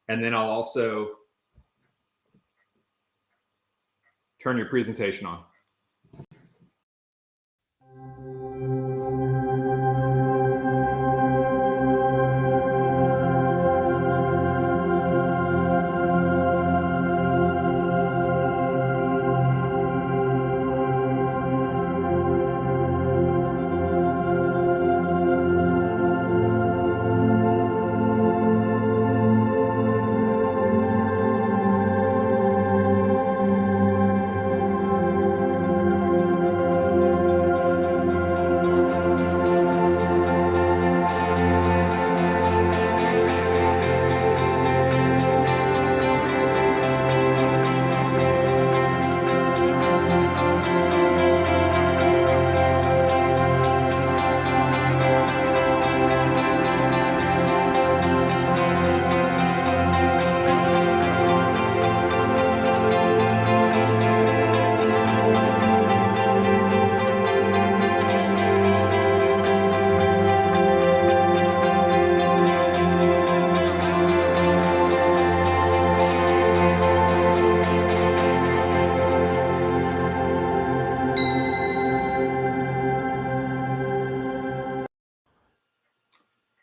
And then I'll also turn your presentation on.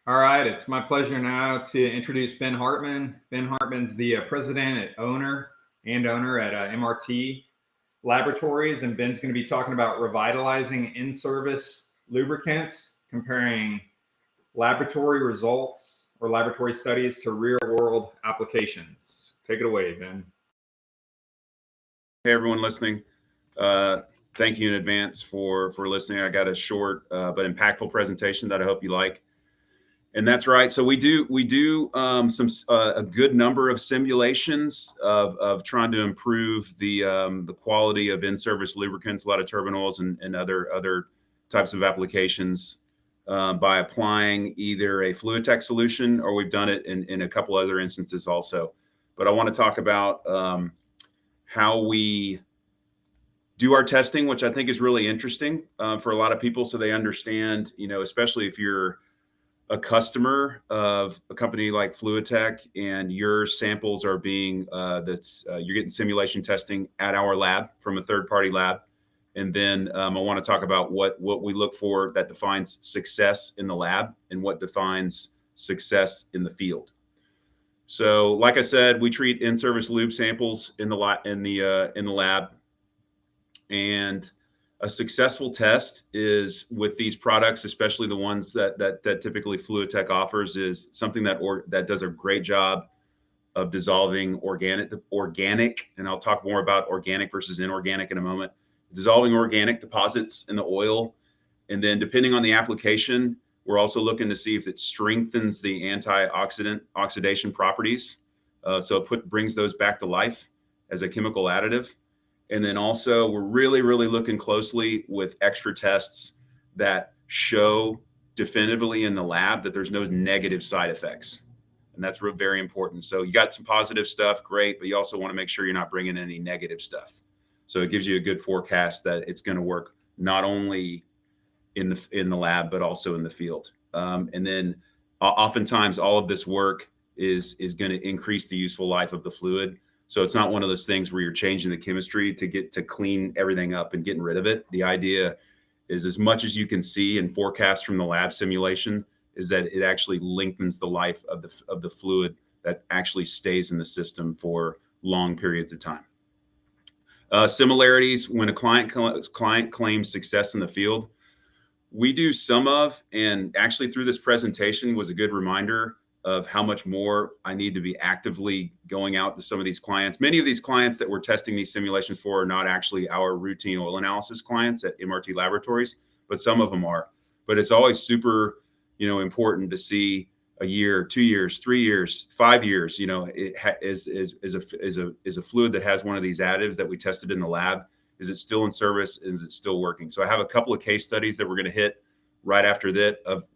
All right, it's my pleasure now to introduce Ben Hartman. Ben Hartman's the president and owner at MRT Laboratories, and Ben's going to be talking about revitalizing in-service lubricants, comparing laboratory results or laboratory studies to real-world applications. Take it away, Ben. Hey, everyone listening. Thank you in advance for listening. I got a short but impactful presentation that I hope you like. And that's right. So we do a good number of simulations of trying to improve the quality of in-service lubricants, a lot of turbine oils and other types of applications by applying either a FluidTech solution, or we've done it in a couple other instances also. But I want to talk about how we do our testing, which I think is really interesting for a lot of people, so they understand, especially if you're a customer of a company like FluidTech and your samples are being you're getting simulation testing at our lab from a third-party lab. And then I want to talk about what we look for that defines success in the lab and what defines success in the field. So, like I said, we treat in-service lube samples in the lab, and a successful test is with these products, especially the ones that typically FluidTech offers, is something that does a great job of dissolving organic, and I'll talk more about organic versus inorganic in a moment. Dissolving organic deposits in the oil, and then depending on the application, we're also looking to see if it strengthens the oxidation properties, so it brings those back to life as a chemical additive. And then also, we're really looking closely with extra tests that show definitively in the lab that there's no negative side effects. And that's very important. So you got some positive stuff, great, but you also want to make sure you're not bringing any negative stuff. So it gives you a good forecast that it's going to work not only in the lab, but also in the field. And then oftentimes all of this work is going to increase the useful life of the fluid. So it's not one of those things where you're changing the chemistry to get to clean everything up and getting rid of it. The idea is, as much as you can see and forecast from the lab simulation, is that it actually lengthens the life of the fluid that actually stays in the system for long periods of time. Similarities: when a client claims success in the field, we do some of, and actually through this presentation was a good reminder of how much more I need to be actively going out to some of these clients. Many of these clients that we're testing these simulations for are not actually our routine oil analysis clients at MRT Laboratories, but some of them are. But it's always super, important to see a year, 2 years, 3 years, 5 years. It is a fluid that has one of these additives that we tested in the lab. Is it still in service? Is it still working? So I have a couple of case studies that we're going to hit right after that of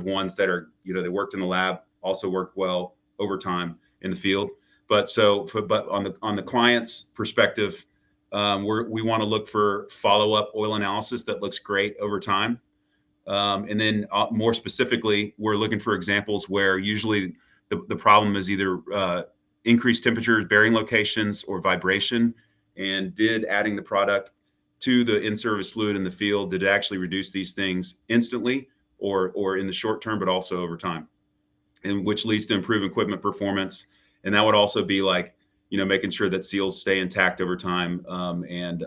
ones that are, they worked in the lab, also worked well over time in the field. But on the client's perspective, we want to look for follow-up oil analysis that looks great over time. And then more specifically, we're looking for examples where usually the problem is either increased temperatures, bearing locations, or vibration? And did adding the product to the in-service fluid in the field, did it actually reduce these things instantly or in the short term, but also over time? And which leads to improved equipment performance. And that would also be like, making sure that seals stay intact over time, and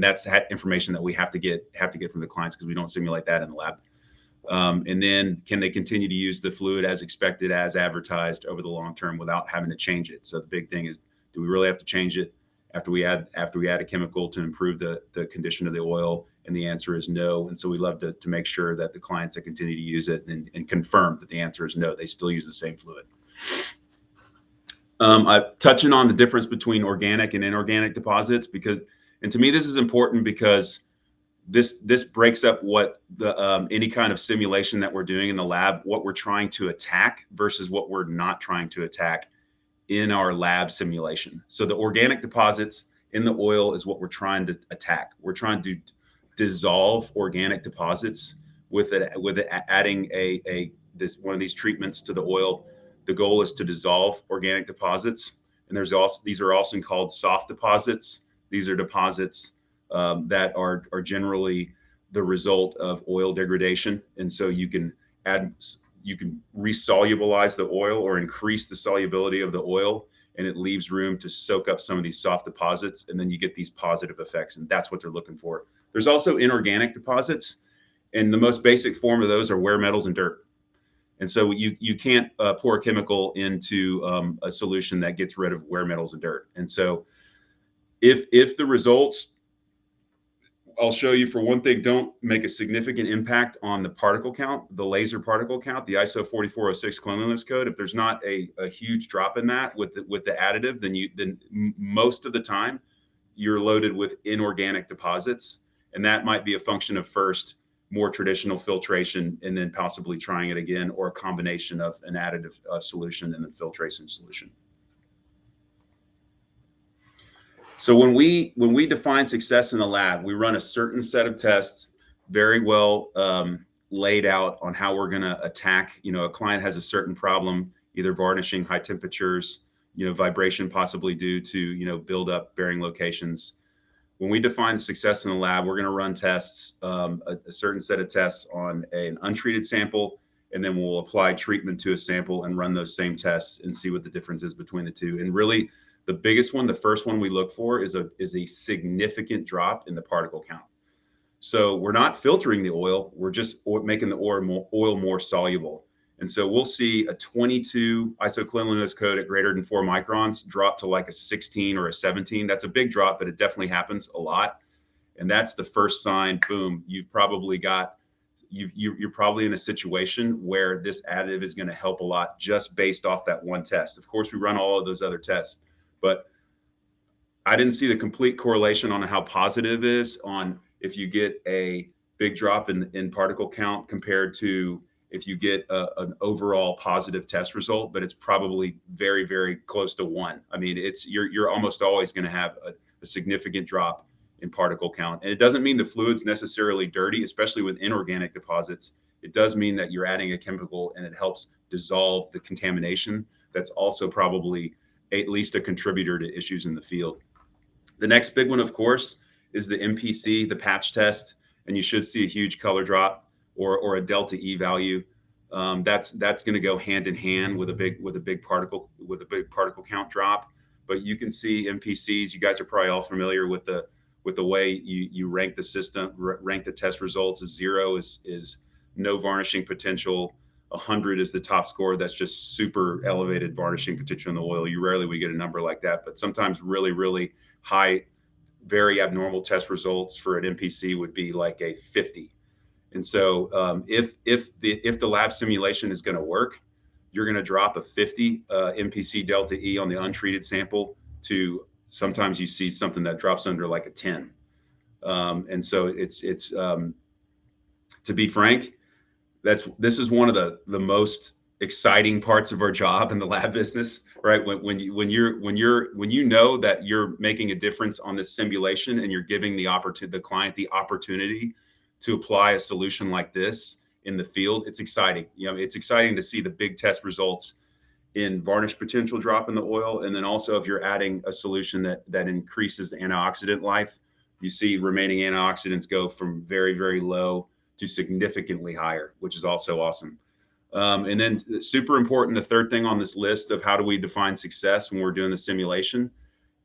that's information that we have to get from the clients, because we don't simulate that in the lab. And then can they continue to use the fluid as expected, as advertised over the long term without having to change it? So the big thing is, do we really have to change it after we add a chemical to improve the condition of the oil? And the answer is no. And so we love to make sure that the clients that continue to use it and confirm that the answer is no, they still use the same fluid. I'm touching on the difference between organic and inorganic deposits, and to me, this is important because this breaks up what the any kind of simulation that we're doing in the lab, what we're trying to attack versus what we're not trying to attack in our lab simulation. So the organic deposits in the oil is what we're trying to attack. We're trying to dissolve organic deposits with adding one of these treatments to the oil. The goal is to dissolve organic deposits, and these are also called soft deposits. These are deposits that are generally the result of oil degradation, and so you can resolubilize the oil or increase the solubility of the oil, and it leaves room to soak up some of these soft deposits, and then you get these positive effects, and that's what they're looking for. There's also inorganic deposits, and the most basic form of those are wear metals and dirt. And so you can't pour a chemical into a solution that gets rid of wear metals and dirt. And so if the results, I'll show you, for one thing, don't make a significant impact on the particle count, the laser particle count, the ISO 4406 cleanliness code, if there's not a huge drop in that with the additive, then most of the time you're loaded with inorganic deposits. And that might be a function of first more traditional filtration and then possibly trying it again, or a combination of an additive solution and then filtration solution. So when we define success in the lab, we run a certain set of tests, very well laid out on how we're going to attack. A client has a certain problem, either varnishing, high temperatures, vibration possibly due to build up bearing locations. When we define success in the lab, we're going to run tests, a certain set of tests on an untreated sample, and then we'll apply treatment to a sample and run those same tests and see what the difference is between the two. And really, the biggest one, the first one we look for is a significant drop in the particle count. So we're not filtering the oil, we're just making the oil more soluble. And so we'll see a 22 ISO cleanliness code at greater than 4 microns drop to like a 16 or a 17. That's a big drop, but it definitely happens a lot. And that's the first sign, boom, you're probably in a situation where this additive is going to help a lot just based off that one test. Of course, we run all of those other tests, but I didn't see the complete correlation on how positive is on if you get a big drop in particle count compared to if you get an overall positive test result, but it's probably very, very close to 1. I mean, you're almost always going to have a significant drop in particle count. And it doesn't mean the fluid's necessarily dirty, especially with inorganic deposits. It does mean that you're adding a chemical and it helps dissolve the contamination. That's also probably at least a contributor to issues in the field. The next big one, of course, is the MPC, the patch test, and you should see a huge color drop or a delta E value. That's going to go hand in hand with a big particle count drop. But you can see MPCs. You guys are probably all familiar with the way you rank the system, rank the test results. 0 is no varnishing potential. 100 is the top score. That's just super elevated varnishing potential in the oil. Rarely we get a number like that, but sometimes really, really high, very abnormal test results for an MPC would be like a 50. And so if the lab simulation is going to work, you're going to drop a 50 MPC delta E on the untreated sample to sometimes you see something that drops under like a 10. And so it's to be frank, this is one of the most exciting parts of our job in the lab business, right? When you know that you're making a difference on this simulation and you're giving the client the opportunity to apply a solution like this in the field, it's exciting. It's exciting to see the big test results in varnish potential drop in the oil. And then also if you're adding a solution that increases the antioxidant life, you see remaining antioxidants go from very, very low to significantly higher, which is also awesome. And then super important, the third thing on this list of how do we define success when we're doing the simulation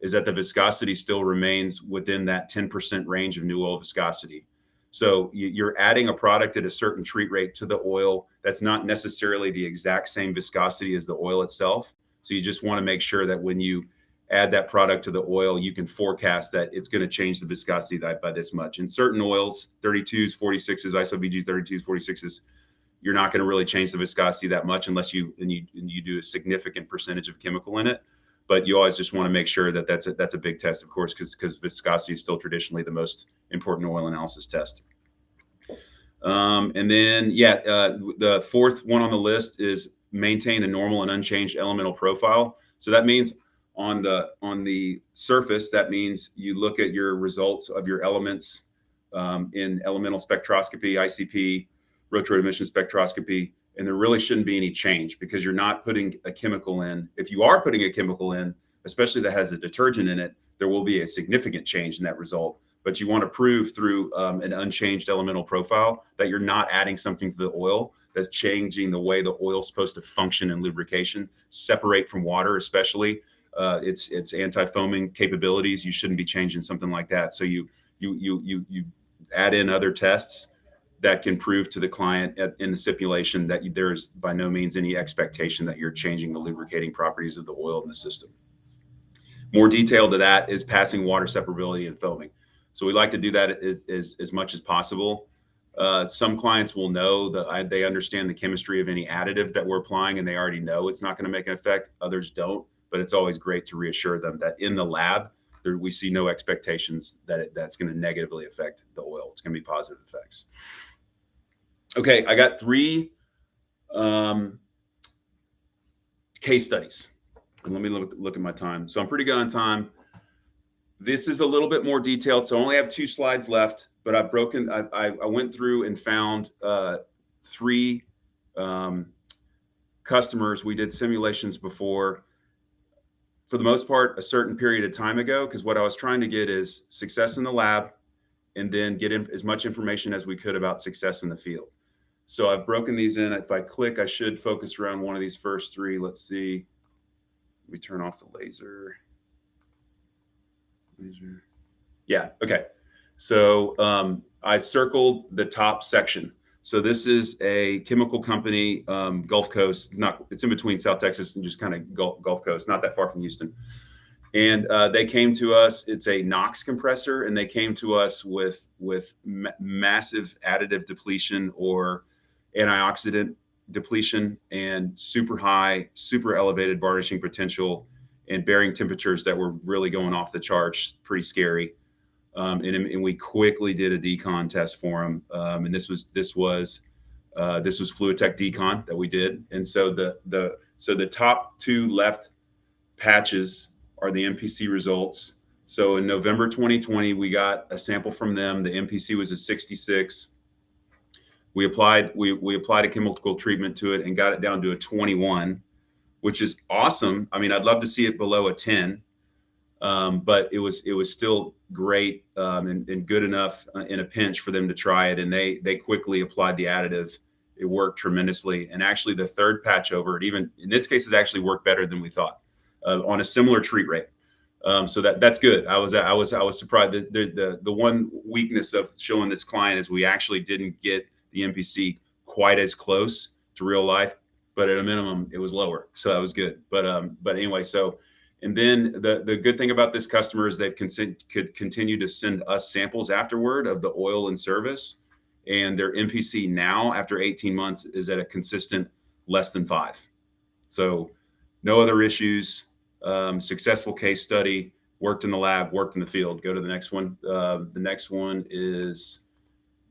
is that the viscosity still remains within that 10% range of new oil viscosity. So you're adding a product at a certain treat rate to the oil that's not necessarily the exact same viscosity as the oil itself. So you just want to make sure that when you add that product to the oil, you can forecast that it's going to change the viscosity by this much. In certain oils, 32s, 46s, ISO-VG 32s, 46s, you're not going to really change the viscosity that much unless you do a significant percentage of chemical in it. But you always just want to make sure that that's a big test, of course, because viscosity is still traditionally the most important oil analysis test. And then, the fourth one on the list is maintain a normal and unchanged elemental profile. So that means on the surface, that means you look at your results of your elements in elemental spectroscopy, ICP, rotary emission spectroscopy, and there really shouldn't be any change because you're not putting a chemical in. If you are putting a chemical in, especially that has a detergent in it, there will be a significant change in that result. But you want to prove through an unchanged elemental profile that you're not adding something to the oil that's changing the way the oil's supposed to function in lubrication, separate from water, especially its anti-foaming capabilities. You shouldn't be changing something like that. So you add in other tests that can prove to the client in the stipulation that there's by no means any expectation that you're changing the lubricating properties of the oil in the system. More detail to that is passing water separability and foaming. So we like to do that as much as possible. Some clients will know that they understand the chemistry of any additive that we're applying and they already know it's not going to make an effect. Others don't, but it's always great to reassure them that in the lab, we see no expectations that that's going to negatively affect the oil. It's going to be positive effects. Okay, I got 3 case studies. And let me look at my time. So I'm pretty good on time. This is a little bit more detailed. So I only have 2 slides left, but I went through and found 3 customers. We did simulations before, for the most part, a certain period of time ago, because what I was trying to get is success in the lab and then get as much information as we could about success in the field. So I've broken these in. If I click, I should focus around one of these first 3. Let's see. Let me turn off the laser. Yeah, okay. So I circled the top section. So this is a chemical company, Gulf Coast. It's in between South Texas and just kind of Gulf Coast, not that far from Houston. And they came to us. It's a NOx compressor, and they came to us with massive additive depletion or antioxidant depletion and super high, super elevated varnishing potential and bearing temperatures that were really going off the charts, pretty scary. And we quickly did a decon test for them. And this was FluidTech decon that we did. And so the top 2 left patches are the MPC results. So in November 2020, we got a sample from them. The MPC was a 66. We applied a chemical treatment to it and got it down to a 21, which is awesome. I mean, I'd love to see it below a 10, but it was still great and good enough in a pinch for them to try it. And they quickly applied the additive. It worked tremendously. And actually, the third patch over it, even in this case, has actually worked better than we thought on a similar treat rate. So that's good. I was surprised. The one weakness of showing this client is we actually didn't get the MPC quite as close to real life, but at a minimum, it was lower. So that was good. But anyway, and then the good thing about this customer is they could continue to send us samples afterward of the oil in service, and their MPC now after 18 months is at a consistent less than 5. So no other issues. Successful case study, worked in the lab, worked in the field. Go to the next one. The next one is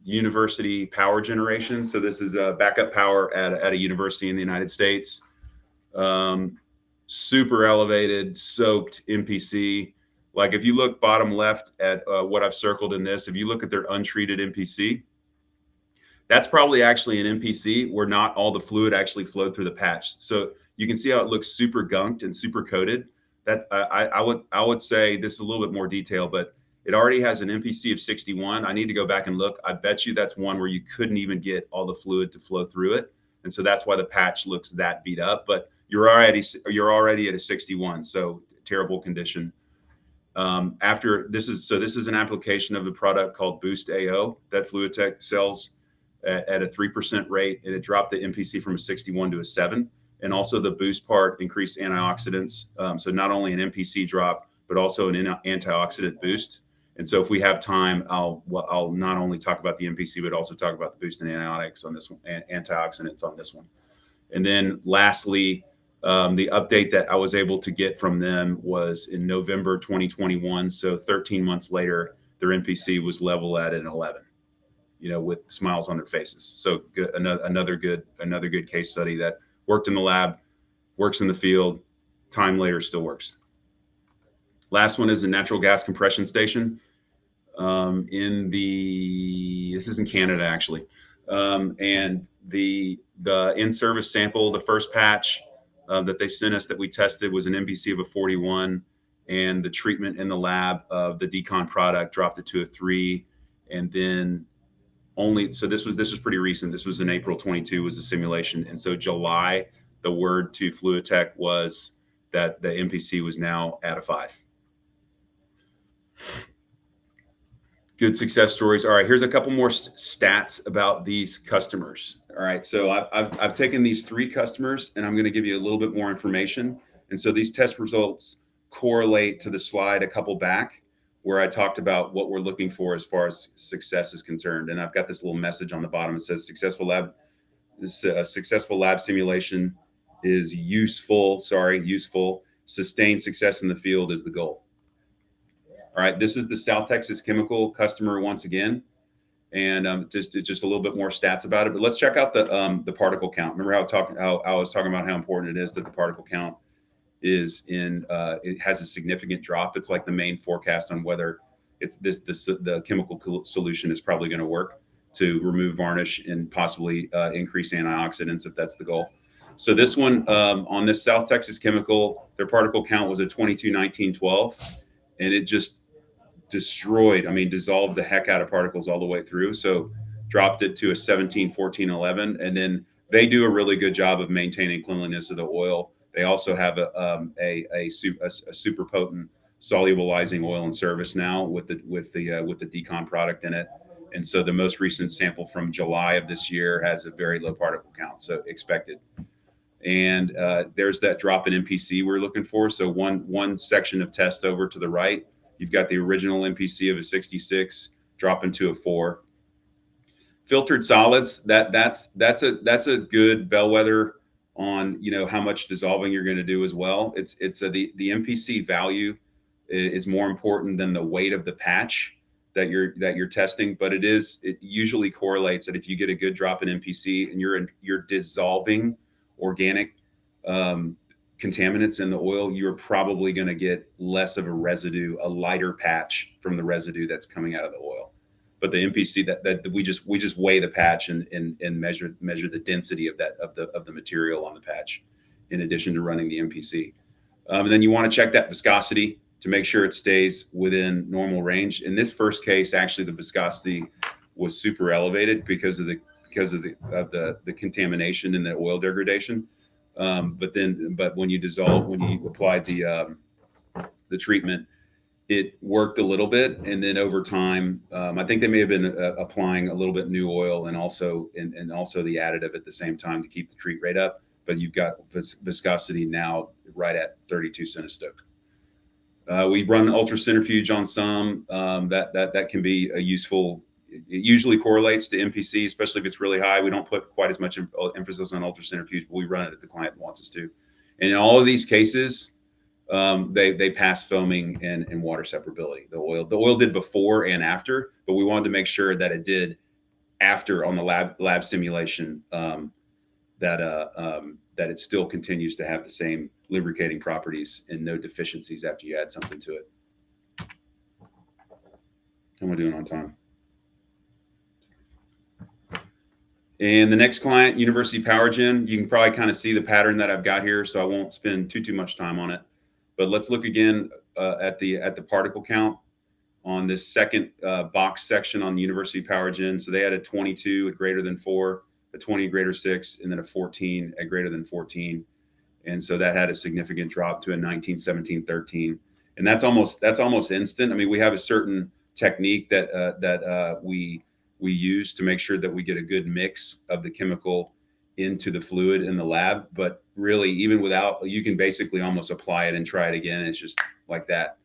university power generation. So this is backup power at a university in the United States. Super elevated, soaked MPC. Like if you look bottom left at what I've circled in this, if you look at their untreated MPC, That's probably actually an MPC where not all the fluid actually flowed through the patch. So you can see how it looks super gunked and super coated. That I would say this is a little bit more detail, but it already has an MPC of 61. I need to go back and look. I bet you that's one where you couldn't even get all the fluid to flow through it. And so that's why the patch looks that beat up, but you're already at a 61. So terrible condition. This is an application of the product called Boost AO that FluidTech sells at a 3% rate, and it dropped the MPC from a 61 to a 7. And also the Boost part increased antioxidants. So not only an MPC drop, but also an antioxidant boost. And so if we have time, I'll not only talk about the MPC, but also talk about the boost and antioxidants on this one, antioxidants on this one. And then lastly, the update that I was able to get from them was in November 2021. So 13 months later, their MPC was level at an 11, with smiles on their faces. So good, another good case study that worked in the lab, works in the field, time later still works. Last one is a natural gas compression station. This is in Canada actually. And the in-service sample, the first patch that they sent us that we tested was an MPC of a 41, and the treatment in the lab of the decon product dropped it to a 3. And then this was pretty recent. This was in April 22 was the simulation. And so July, the word to FluidTech was that the MPC was now at a 5. Good success stories. All right, here's a couple more stats about these customers. All right, so I've taken these 3 customers and I'm going to give you a little bit more information. And so these test results correlate to the slide a couple back where I talked about what we're looking for as far as success is concerned. And I've got this little message on the bottom. It says successful lab simulation is useful. Sustained success in the field is the goal. All right, this is the South Texas Chemical customer once again, and just a little bit more stats about it. But let's check out the particle count. Remember how I was talking about how important it is that the particle count is it has a significant drop. It's like the main forecast on whether the chemical solution is probably going to work to remove varnish and possibly increase antioxidants if that's the goal. So this one on this South Texas Chemical, their particle count was a 22, 19, 12, and it just dissolved the heck out of particles all the way through. So dropped it to a 17, 14, 11. And then they do a really good job of maintaining cleanliness of the oil. They also have a super potent solubilizing oil in service now with the decon product in it. And so the most recent sample from July of this year has a very low particle count, so expected. And there's that drop in MPC we're looking for. So one section of test over to the right, you've got the original MPC of a 66 dropping to a 4. Filtered solids, that's a good bellwether on how much dissolving you're going to do as well. The MPC value is more important than the weight of the patch that you're testing, but it usually correlates that if you get a good drop in MPC and you're dissolving organic contaminants in the oil, you're probably going to get less of a residue, a lighter patch from the residue that's coming out of the oil. But the MPC that we just weigh the patch and measure the density of the material on the patch, in addition to running the MPC. And then you want to check that viscosity to make sure it stays within normal range. In this first case, actually the viscosity was super elevated because of the contamination and the oil degradation. But when you applied the treatment, it worked a little bit, and then over time, I think they may have been applying a little bit new oil and also the additive at the same time to keep the treat rate up. But you've got viscosity now right at 32 centistoke. We run ultracentrifuge on some that can be a useful. It usually correlates to MPC, especially if it's really high. We don't put quite as much emphasis on ultracentrifuge, but we run it if the client wants us to. And in all of these cases, they pass foaming and water separability. The oil did before and after, but we wanted to make sure that it did after on the lab simulation, that it still continues to have the same lubricating properties and no deficiencies after you add something to it. How am I doing on time? And the next client, University Power Gen, you can probably kind of see the pattern that I've got here, so I won't spend too much time on it. But let's look again at the particle count on this second box section on the University Power Gen. So they had a 22 at greater than 4, a 20 at greater 6, and then a 14 at greater than 14. And so that had a significant drop to a 19, 17, 13. And that's almost instant. I mean, we have a certain technique that we use to make sure that we get a good mix of the chemical into the fluid in the lab. But really, even without, you can basically almost apply it and try it again. It's just like that.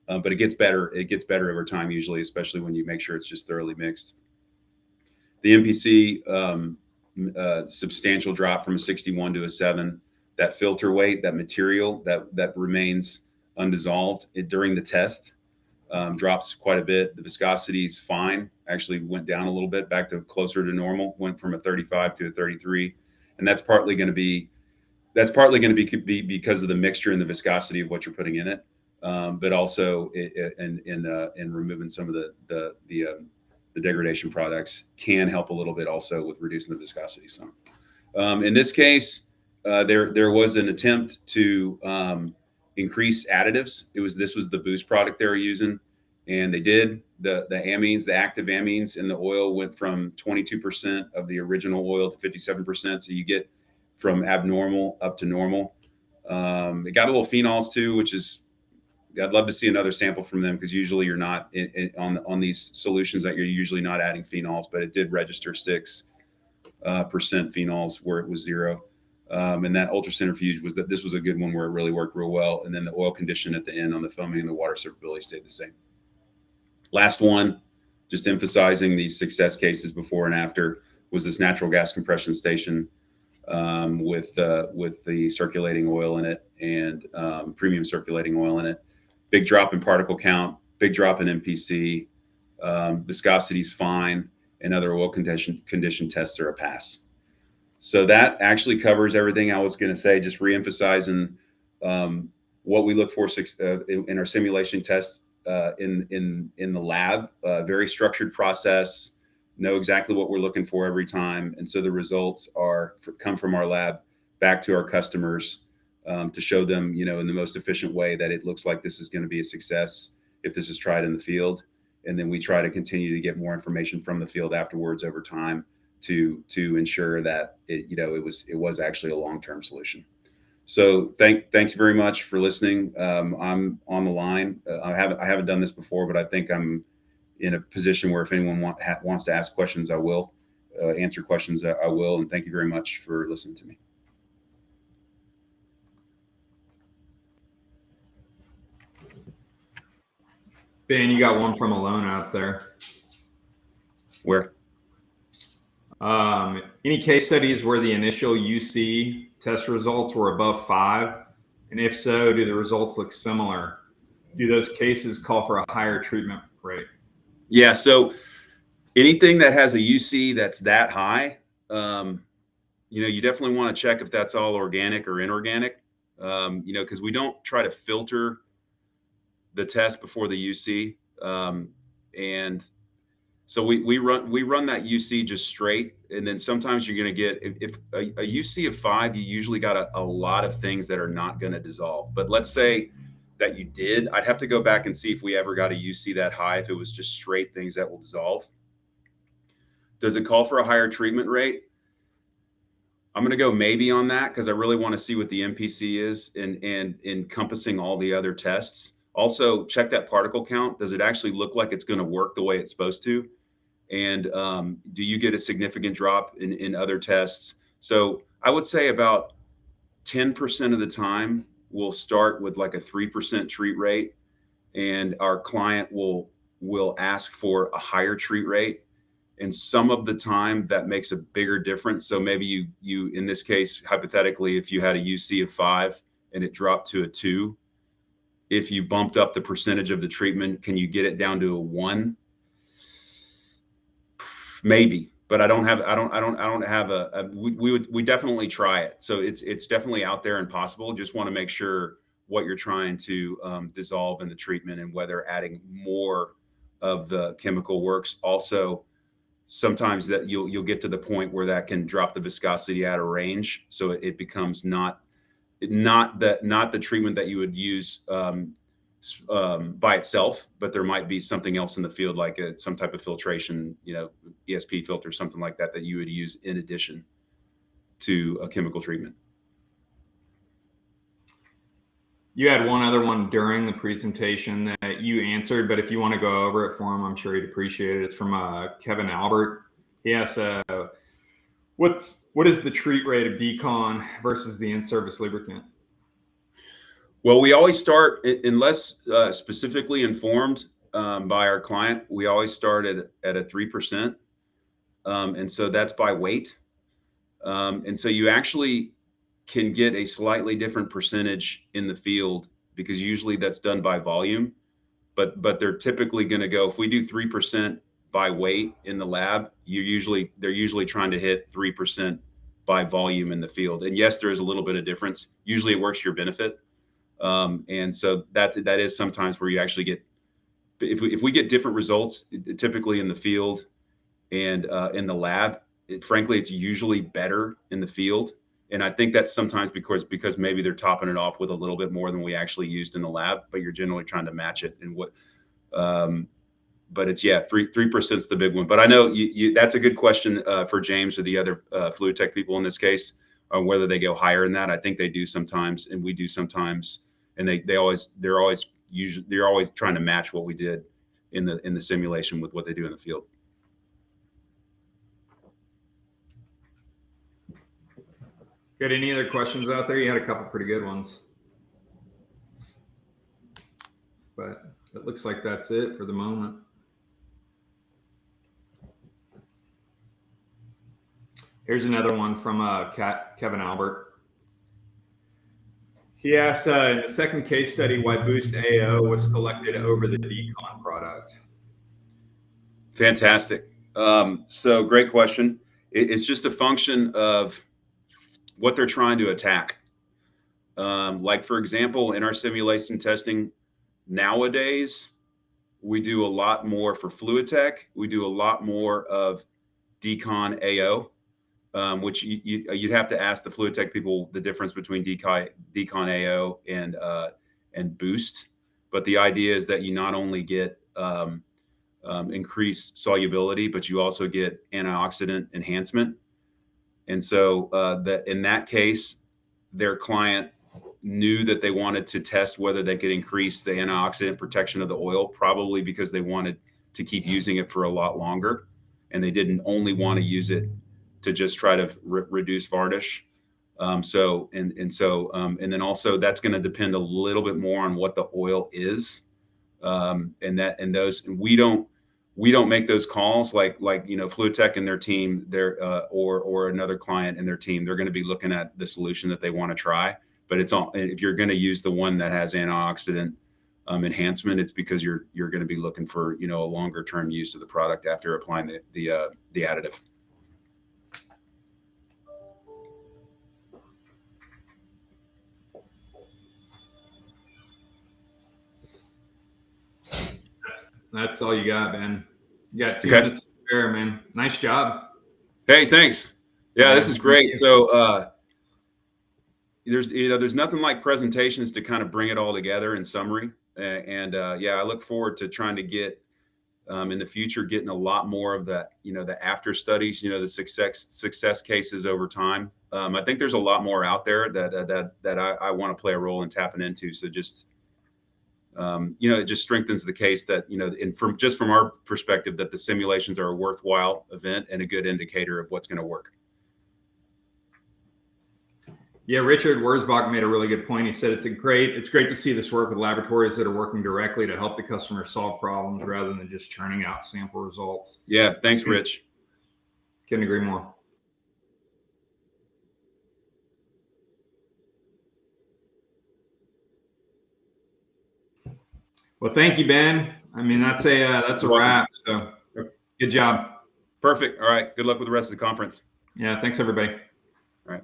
But it gets better. It gets better over time, usually, especially when you make sure it's just thoroughly mixed. The MPC, substantial drop from a 61 to a 7. That filter weight, that material that remains undissolved during the test, drops quite a bit. The viscosity is fine. Actually went down a little bit, back to closer to normal. Went from a 35 to a 33, and that's partly going to be because of the mixture and the viscosity of what you're putting in it, but also in removing some of the degradation products can help a little bit also with reducing the viscosity some. In this case, there was an attempt to increase additives. This was the boost product they were using, and they did. The amines, the active amines in the oil went from 22% of the original oil to 57%. So you get from abnormal up to normal. It got a little phenols too, which is, I'd love to see another sample from them, because usually you're not on these solutions that you're usually not adding phenols, but it did register 6% phenols where it was 0. And that ultracentrifuge this was a good one where it really worked real well. And then the oil condition at the end on the foaming and the water servability stayed the same. Last one, just emphasizing these success cases before and after, was this natural gas compression station with the circulating oil in it and premium circulating oil in it. Big drop in particle count, big drop in MPC, viscosity is fine, and other oil condition tests are a pass. So that actually covers everything I was going to say, just reemphasizing what we look for in our simulation tests in the lab. Very structured process, know exactly what we're looking for every time. And so the results come from our lab back to our customers to show them, in the most efficient way that it looks like this is going to be a success if this is tried in the field. And then we try to continue to get more information from the field afterwards over time to ensure that it was actually a long-term solution. So thanks very much for listening. I'm on the line. I haven't done this before, but I think I'm in a position where if anyone wants to ask questions, I will answer questions. I will, and thank you very much for listening to me. Ben, you got one from Alone out there. Where? Any case studies where the initial UC test results were above 5? And if so, do the results look similar? Do those cases call for a higher treatment rate? Yeah, so anything that has a UC that's that high, you definitely want to check if that's all organic or inorganic, because we don't try to filter the test before the UC. And so we run that UC just straight, and then sometimes you're going to get, if a UC of 5, you usually got a lot of things that are not going to dissolve. But let's say that you did, I'd have to go back and see if we ever got a UC that high, if it was just straight things that will dissolve. Does it call for a higher treatment rate? I'm going to go maybe on that, because I really want to see what the MPC is and encompassing all the other tests. Also, check that particle count. Does it actually look like it's going to work the way it's supposed to? And do you get a significant drop in other tests? So I would say about 10% of the time we'll start with like a 3% treat rate, and our client will ask for a higher treat rate. And some of the time that makes a bigger difference. So maybe you in this case, hypothetically, if you had a UC of 5 and it dropped to a 2, if you bumped up the percentage of the treatment, can you get it down to a 1? Maybe, but I don't have we definitely try it. So it's definitely out there and possible. Just want to make sure what you're trying to dissolve in the treatment and whether adding more of the chemical works. Also, sometimes that you'll get to the point where that can drop the viscosity out of range, so it becomes not the treatment that you would use by itself, but there might be something else in the field, like some type of filtration, ESP filter, something like that you would use in addition to a chemical treatment. You had one other one during the presentation that you answered, but if you want to go over it for him, I'm sure he'd appreciate it. It's from Kevin Albert. He asks, what is the treat rate of decon versus the in-service lubricant? Well, we always start, unless specifically informed by our client, we always start at a 3%. And so that's by weight. And so you actually can get a slightly different percentage in the field, because usually that's done by volume, but they're typically going to go, if we do 3% by weight in the lab, they're usually trying to hit 3% by volume in the field. And yes, there is a little bit of difference. Usually it works to your benefit. And so that is sometimes where you actually get, if we get different results, typically in the field and in the lab, frankly, it's usually better in the field. And I think that's sometimes because maybe they're topping it off with a little bit more than we actually used in the lab, but you're generally trying to match it. And but it's 3% is the big one. But I know that's a good question for James or the other fluid tech people in this case, on whether they go higher than that. I think they do sometimes, and we do sometimes, and they're always trying to match what we did in the simulation with what they do in the field. Got any other questions out there? You had a couple pretty good ones, but it looks like that's it for the moment. Here's another one from Kevin Albert. He asked, in the second case study, why Boost AO was selected over the Decon product. Fantastic. So great question. It's just a function of what they're trying to attack. Like, for example, in our simulation testing nowadays, we do a lot more for fluid tech. We do a lot more of Decon AO, which you'd have to ask the fluid tech people the difference between Decon AO and Boost. But the idea is that you not only get increased solubility, but you also get antioxidant enhancement. And so that in that case, their client knew that they wanted to test whether they could increase the antioxidant protection of the oil, probably because they wanted to keep using it for a lot longer, and they didn't only want to use it to just try to reduce varnish. And then also that's going to depend a little bit more on what the oil is, and we don't make those calls like Fluid Tech and their team, or another client and their team. They're going to be looking at the solution that they want to try. But if you're going to use the one that has antioxidant enhancement, it's because you're going to be looking for a longer term use of the product after applying the additive. That's all you got, Ben. You got 2 minutes to spare, man. Nice job. Hey, thanks. Yeah, this is great. So there's nothing like presentations to kind of bring it all together in summary. And I look forward to trying to get in the future, getting a lot more of that, the after studies, the success cases over time. I think there's a lot more out there that I want to play a role in tapping into. So just it just strengthens the case that, from our perspective, that the simulations are a worthwhile event and a good indicator of what's going to work. Yeah, Richard Wurzbach made a really good point. He said it's great to see this work with laboratories that are working directly to help the customer solve problems rather than just churning out sample results. Yeah, thanks, Rich. Couldn't agree more. Well, thank you, Ben. I mean, that's a wrap. So good job. Perfect. All right. Good luck with the rest of the conference. Yeah. Thanks, everybody. All right.